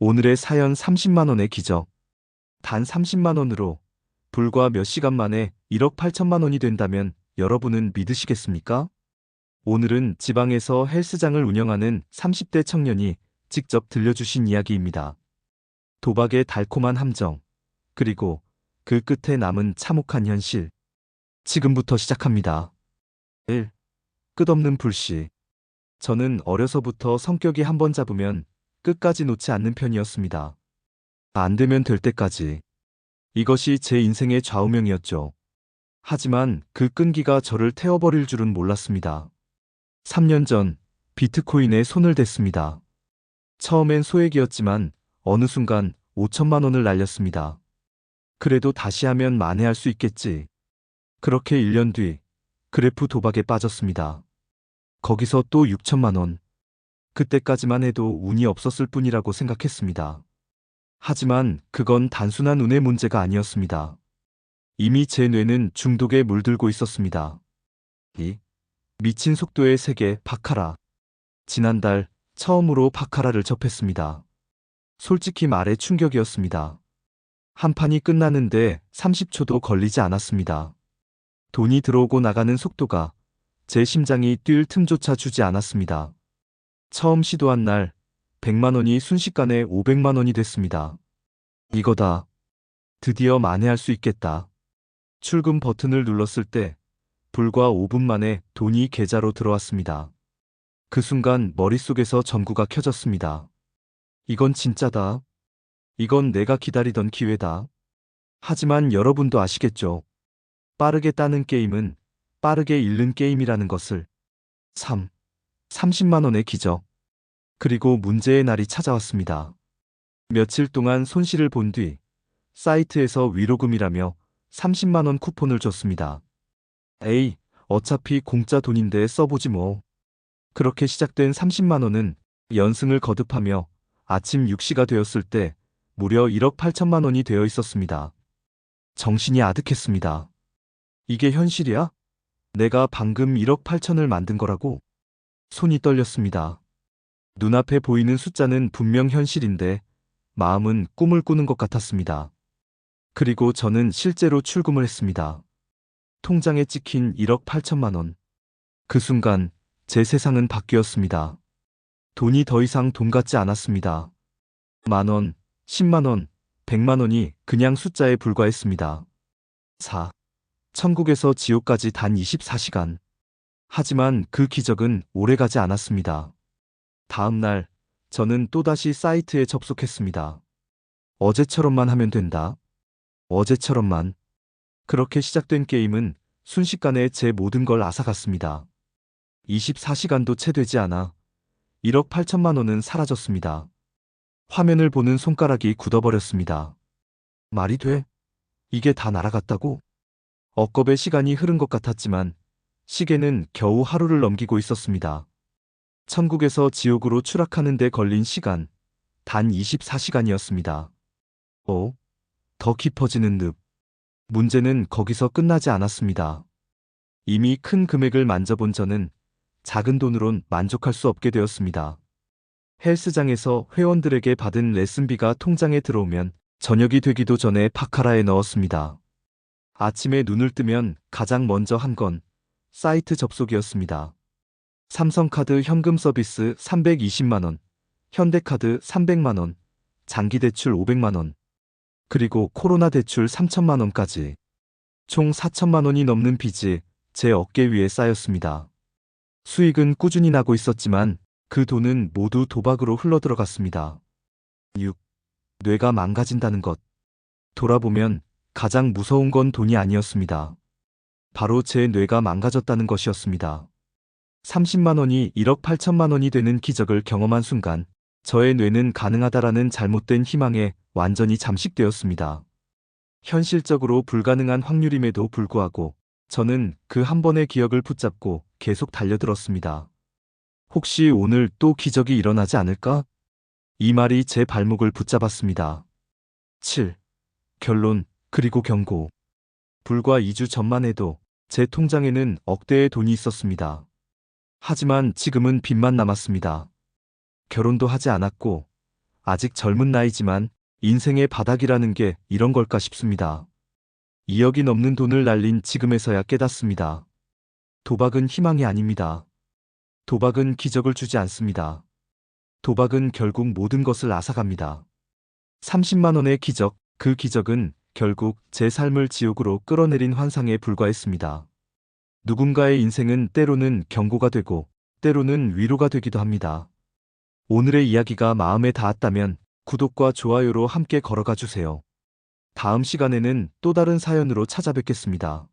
오늘의 사연 30만 원의 기적. 단 30만 원으로 불과 몇 시간 만에 1억 8천만 원이 된다면 여러분은 믿으시겠습니까? 오늘은 지방에서 헬스장을 운영하는 30대 청년이 직접 들려주신 이야기입니다. 도박의 달콤한 함정, 그리고 그 끝에 남은 참혹한 현실. 지금부터 시작합니다. 1. 끝없는 불씨. 저는 어려서부터 성격이 한번 잡으면 끝까지 놓지 않는 편이었습니다. 안 되면 될 때까지. 이것이 제 인생의 좌우명이었죠. 하지만 그 끈기가 저를 태워버릴 줄은 몰랐습니다. 3년 전 비트코인에 손을 댔습니다. 처음엔 소액이었지만 어느 순간 5천만 원을 날렸습니다. 그래도 다시 하면 만회할 수 있겠지. 그렇게 1년 뒤 그래프 도박에 빠졌습니다. 거기서 또 6천만 원. 그때까지만 해도 운이 없었을 뿐이라고 생각했습니다. 하지만 그건 단순한 운의 문제가 아니었습니다. 이미 제 뇌는 중독에 물들고 있었습니다. 이 미친 속도의 세계 바카라. 지난달 처음으로 바카라를 접했습니다. 솔직히 말해 충격이었습니다. 한 판이 끝나는데 30초도 걸리지 않았습니다. 돈이 들어오고 나가는 속도가 제 심장이 뛸 틈조차 주지 않았습니다. 처음 시도한 날 100만 원이 순식간에 500만 원이 됐습니다. 이거다. 드디어 만회할 수 있겠다. 출금 버튼을 눌렀을 때 불과 5분 만에 돈이 계좌로 들어왔습니다. 그 순간 머릿속에서 전구가 켜졌습니다. 이건 진짜다. 이건 내가 기다리던 기회다. 하지만 여러분도 아시겠죠? 빠르게 따는 게임은 빠르게 잃는 게임이라는 것을. 30만 원의 기적. 그리고 문제의 날이 찾아왔습니다. 며칠 동안 손실을 본 뒤 사이트에서 위로금이라며 30만 원 쿠폰을 줬습니다. 에이, 어차피 공짜 돈인데 써보지 뭐. 그렇게 시작된 30만 원은 연승을 거듭하며 아침 6시가 되었을 때 무려 1억 8천만 원이 되어 있었습니다. 정신이 아득했습니다. 이게 현실이야? 내가 방금 1억 8천을 만든 거라고? 손이 떨렸습니다. 눈앞에 보이는 숫자는 분명 현실인데 마음은 꿈을 꾸는 것 같았습니다. 그리고 저는 실제로 출금을 했습니다. 통장에 찍힌 1억 8천만 원. 그 순간 제 세상은 바뀌었습니다. 돈이 더 이상 돈 같지 않았습니다. 만 원, 10만 원, 100만 원이 그냥 숫자에 불과했습니다. 4. 천국에서 지옥까지 단 24시간. 하지만 그 기적은 오래가지 않았습니다. 다음 날 저는 또다시 사이트에 접속했습니다. 어제처럼만 하면 된다. 어제처럼만. 그렇게 시작된 게임은 순식간에 제 모든 걸 앗아갔습니다. 24시간도 채 되지 않아 1억 8천만 원은 사라졌습니다. 화면을 보는 손가락이 굳어버렸습니다. 말이 돼? 이게 다 날아갔다고? 억겁의 시간이 흐른 것 같았지만 시계는 겨우 하루를 넘기고 있었습니다. 천국에서 지옥으로 추락하는 데 걸린 시간, 단 24시간이었습니다. 더 깊어지는 늪. 문제는 거기서 끝나지 않았습니다. 이미 큰 금액을 만져본 저는 작은 돈으론 만족할 수 없게 되었습니다. 헬스장에서 회원들에게 받은 레슨비가 통장에 들어오면 저녁이 되기도 전에 바카라에 넣었습니다. 아침에 눈을 뜨면 가장 먼저 한 건 사이트 접속이었습니다. 삼성카드 현금 서비스 320만 원, 현대카드 300만 원, 장기대출 500만 원, 그리고 코로나 대출 3천만 원까지. 총 4천만 원이 넘는 빚이 제 어깨 위에 쌓였습니다. 수익은 꾸준히 나고 있었지만 그 돈은 모두 도박으로 흘러들어갔습니다. 6. 뇌가 망가진다는 것. 돌아보면 가장 무서운 건 돈이 아니었습니다. 바로 제 뇌가 망가졌다는 것이었습니다. 30만 원이 1억 8천만 원이 되는 기적을 경험한 순간 저의 뇌는 가능하다라는 잘못된 희망에 완전히 잠식되었습니다. 현실적으로 불가능한 확률임에도 불구하고 저는 그 한 번의 기억을 붙잡고 계속 달려들었습니다. 혹시 오늘 또 기적이 일어나지 않을까? 이 말이 제 발목을 붙잡았습니다. 7. 결론, 그리고 경고. 불과 2주 전만 해도 제 통장에는 억대의 돈이 있었습니다. 하지만 지금은 빚만 남았습니다. 결혼도 하지 않았고 아직 젊은 나이지만 인생의 바닥이라는 게 이런 걸까 싶습니다. 2억이 넘는 돈을 날린 지금에서야 깨닫습니다. 도박은 희망이 아닙니다. 도박은 기적을 주지 않습니다. 도박은 결국 모든 것을 앗아갑니다. 30만 원의 기적, 그 기적은 결국 제 삶을 지옥으로 끌어내린 환상에 불과했습니다. 누군가의 인생은 때로는 경고가 되고 때로는 위로가 되기도 합니다. 오늘의 이야기가 마음에 닿았다면 구독과 좋아요로 함께 걸어가 주세요. 다음 시간에는 또 다른 사연으로 찾아뵙겠습니다.